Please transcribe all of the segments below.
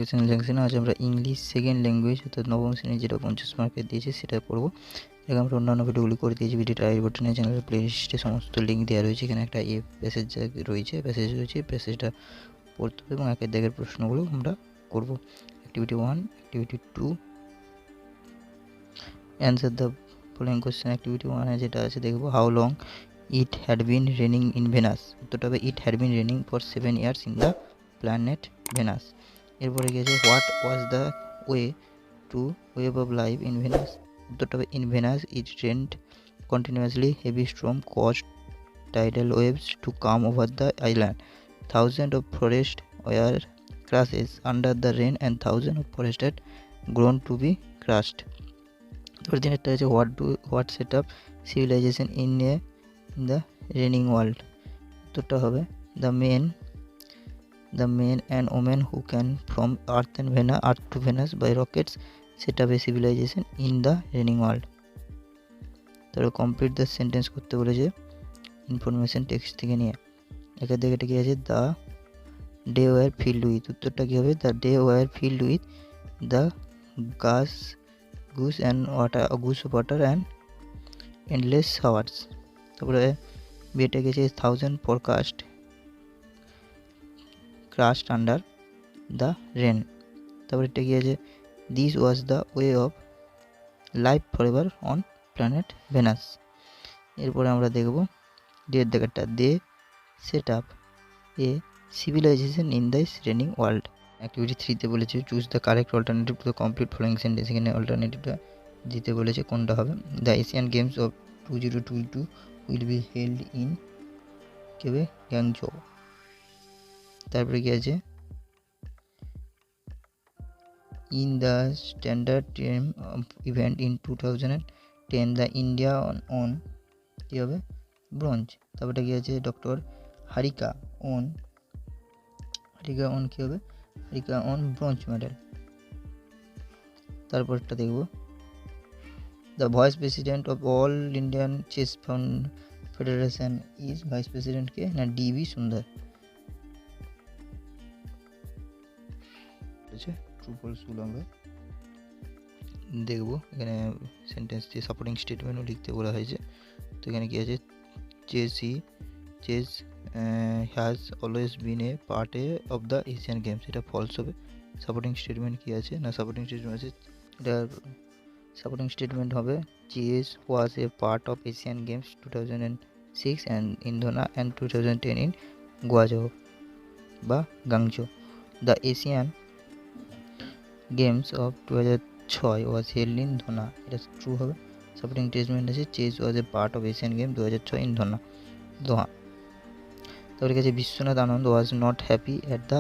Educational জাংশনে আজ আমরা English second language অর্থাৎ নবম শ্রেণী যেটা 50 মার্কের দিয়েছে সেটা করবো। এরকম আমরা অন্যান্য ভিডিওগুলি করে দিয়েছি। ভিডিওটা আই বাটনে চ্যানেলের প্লেলিস্টে সমস্ত লিঙ্ক দেওয়া রয়েছে। এখানে একটা প্যাসেজ রয়েছে, প্যাসেজটা পড়তে হবে এবং একের দাগের প্রশ্নগুলো আমরা করব। Activity 1, activity 2, answer the following question. Activity 1 এ যেটা আছে দেখবো, how long it had been raining in Venus. উত্তরটা হবে it had been raining for 7 years in the planet Venus. এরপরে গিয়েছে what was the web of life in Venus. উত্তরটা হবে in Venus it rained continuously heavy storm caused tidal waves to come over the island. Thousands of forests were crushed under the rain and thousands of forests had grown to be crushed. Third thing is what set up civilization in the raining world. উত্তরটা হবে the men and women who came from earth to Venus by rockets set up a civilization in the raining world. তারপর complete the sentence করতে বলেছে information text থেকে নিয়ে। একের দিকে এটা কি আছে, the day were filled with. উত্তরটা কী হবে, the day were filled with the gush water and endless showers. তারপরে বিয়েটা গেছে thousand forests crushed under the rain. তারপরে এটা কি আছে, this was the way of life forever on planet Venus. এরপরে আমরা দেখব ডের দেখাটা, they set up a civilization in this raining world. Activity 3তে বলেছে choose the correct alternative to the complete following sentence. এখানে অল্টারনেটিভটা দিতে বলেছে, কোনটা হবে, the Asian Games of 2022 will be held in কেবে গ্যাংজো। তারপরে কি আছে, in the standard team event in 2010 the India won কী হবে, ব্রোঞ্জ। তারপরে কি আছে, ডক্টর হারিকা অন কী হবে, হারিকা অন ব্রোঞ্জ মেডেল। তারপরটা দেখব, the vice president of All Indian Chess Federation is, vice প্রেসিডেন্টকে না ডিবি সুন্দর। ট্রু ফলসগুলো আমরা দেখব। এখানে সেন্টেন্স দিয়ে সাপোর্টিং স্টেটমেন্টও লিখতে বলা হয়েছে। তো এখানে কি আছে, chess has always been a part of the Asian Games. এটা ফলস হবে। সাপোর্টিং স্টেটমেন্ট কি আছে না, সাপোর্টিং স্টেটমেন্ট আছে, এটা সাপোর্টিং স্টেটমেন্ট হবে chess was a part of Asian Games 2006 and in Doha and 2010 in Guangzhou বা Guangzhou. The Asian Games of 2006 was held in Doha. এটা ট্রু হবে। সাপোর্টিং স্টেটমেন্ট আছে chess was a part of Asian game 2006 in দোহা। তারপরে গেছে Vishwanath Anand was not happy at the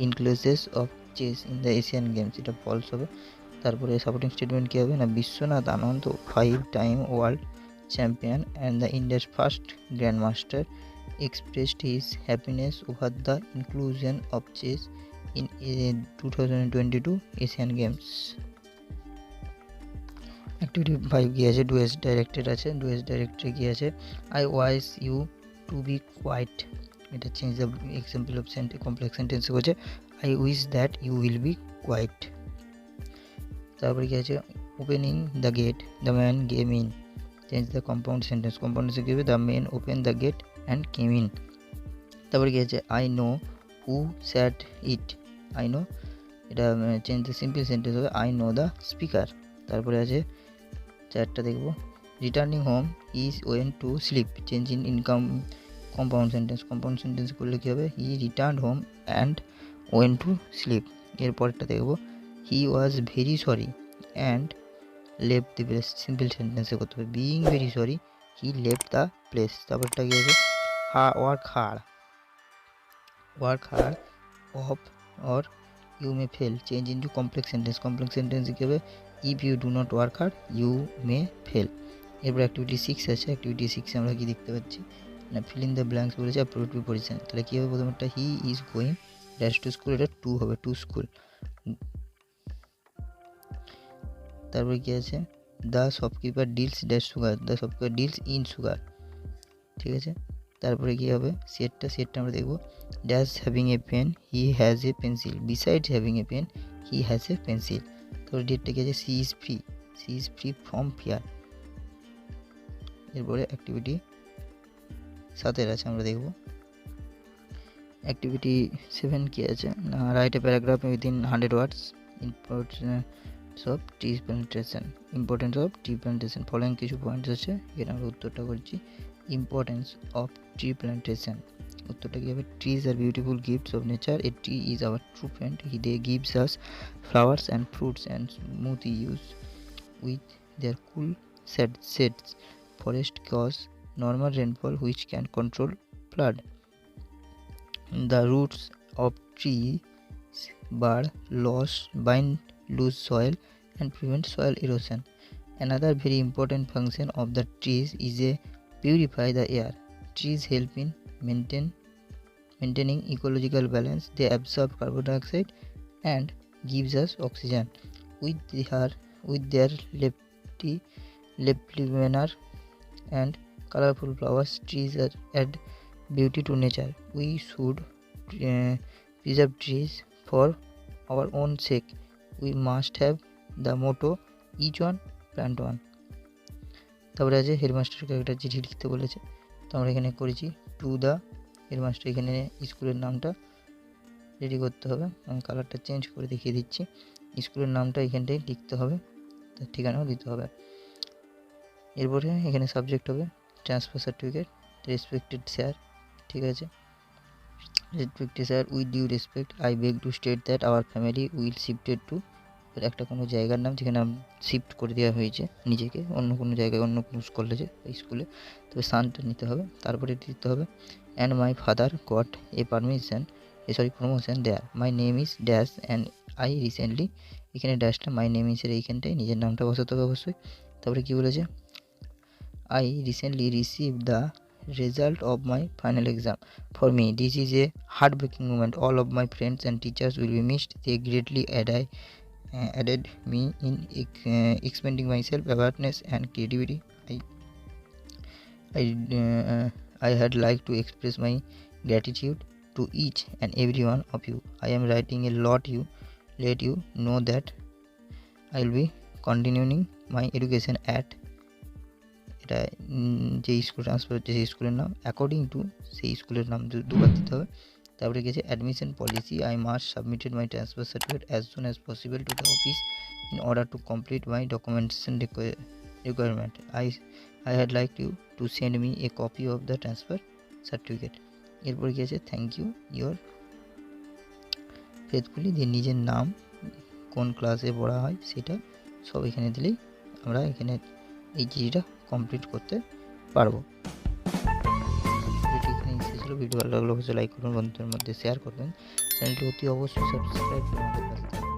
inclusion of chess in the Asian Games. এটা false হবে। তারপরে supporting statement কী হবে না, Vishwanath Anand 5 time world champion and the India's first grand master expressed his happiness over the inclusion of chess in 2022 Asian Games. Activity 5 কি আছে, ডুয়েস directed আছে। ডুয়েস ডাইরেক্টে কি আছে, I wish you to be quiet. এটা change the example of complex সেন্টেন্সে হচ্ছে I wish that you will be quiet. তারপরে কি আছে, opening the gate the man came in. Change the compound sentence. কম্পাউন্ডে কী হবে, the men open the gate and came in. তারপরে কি আছে, I know who sat it. I know, এটা চেঞ্জ দ্য সিম্পল সেন্টেন্স হবে আই নো দ্য স্পিকার। তারপরে আছে চারটা দেখব, returning home is went to sleep. Change in compound sentence. Compound sentence করলে কী হবে, he return home and went to sleep. এরপরটা দেখব, he was very sorry and left the place. Simple সেন্টেন্সে করতে হবে, being very sorry he left the place. তারপরটা কী আছে, work hard of or you may fail. Change into complex sentence. Complex sentence কী হবে, if you do not work hard you may fail. এরপর activity 6 আছে। অ্যাক্টিভিটি 6 আমরা কি দেখতে পাচ্ছি না, ফিল ইন দ্য ব্ল্যাঙ্কস বলেছে অ্যাপ্রোপ্রিয়েট পজিশন। তাহলে কী হবে, প্রথমটা he is going dash to school, এটা টু হবে, টু স্কুল। তারপরে কী আছে, the shopkeeper deals dash sugar, the shopkeeper deals in sugar. ঠিক আছে, তারপরে কী হবে সেটটা আমরা দেখব dash having a pen he has a pencil, besides having a pen he has a pencil. তারপরে ডেটটা কী আছে she is free from fear. এরপরে অ্যাক্টিভিটি 7 আছে আমরা দেখব। অ্যাক্টিভিটি 7 কী আছে না write a paragraph within 100 words importance of tree plantation. Following কিছু পয়েন্টস আছে, এখানে আমরা উত্তরটা করছি। ইম্পর্টেন্স অফ ট্রি প্ল্যান্টেশন, উত্তরটা কী হবে trees are beautiful gifts of nature, a tree is our true friend, they gives us flowers and fruits and smooth use with their cool shades. Forest cause normal rainfall which can control flood. The roots of trees bind loose soil and prevent soil erosion. Another very important function of the trees is a purify the air. Trees help in maintaining ecological balance. They absorb carbon dioxide and gives us oxygen. With their leafy manner and colorful flowers, trees add beauty to nature. We should preserve trees for our own sake. We must have the motto each one plant one. তারপরে আছে হেডমাস্টারকে একটা চিঠি লিখতে বলেছে, তো আমরা এখানে করেছি টু দ্য হেডমাস্টার। এখানে স্কুলের নামটা রেডি করতে হবে, আমি কালারটা চেঞ্জ করে দেখিয়ে দিচ্ছি। স্কুলের নামটা এখানটায় লিখতে হবে, তার ঠিকানাও দিতে হবে। এরপরে এখানে সাবজেক্ট হবে ট্রান্সফার সার্টিফিকেট, রেসপেক্টেড স্যার, ঠিক আছে। Respected sir, with due respect I beg to state that our family will shifted to, একটা কোনো জায়গার নাম যেখানে শিফট করে দেওয়া হয়েছে নিজেকে অন্য কোনো জায়গায়, অন্য কোনো কলেজে স্কুলে, তবে সানটা নিতে হবে। তারপরে দিতে হবে and my father got a promotion there, my name is dash and I recently, এখানে ড্যাশটা মাই নেম ইজের এইখানটায় নিজের নামটা বসাতে হবে অবশ্যই। তারপরে কী বলেছে I recently received the result of my final exam. For me, this is a heartbreaking moment. All of my friends and teachers will be missed. They greatly added me in expanding myself, awareness and creativity. I had like to express my gratitude to each and every one of you. I am writing a lot to let you know that I will be continuing my education at এটা যে school transfer হচ্ছে সেই স্কুলের নাম, according to সেই স্কুলের নাম দুবার দিতে হবে। তারপরে গেছে admission policy, I must submitted my transfer certificate as soon as possible to the office in order to complete my documentation requirement. I had like you to send me a copy of the transfer certificate. এরপর কি আছে thank you your faithfully, দিয়ে নিজের নাম, কোন ক্লাসে পড়া হয় সেটা সব এখানে দিলেই আমরা এখানে এই চিঠিটা কমপ্লিট করতে পারবো। ভিডিওটি এখানে শেষ হলো। ভিডিও ভালো লাগলে অবশ্যই লাইক করুন, বন্ধুদের মধ্যে শেয়ার করবেন, চ্যানেলটি অতি অবশ্যই সাবস্ক্রাইব করে আমাদের পাশে থাকবেন।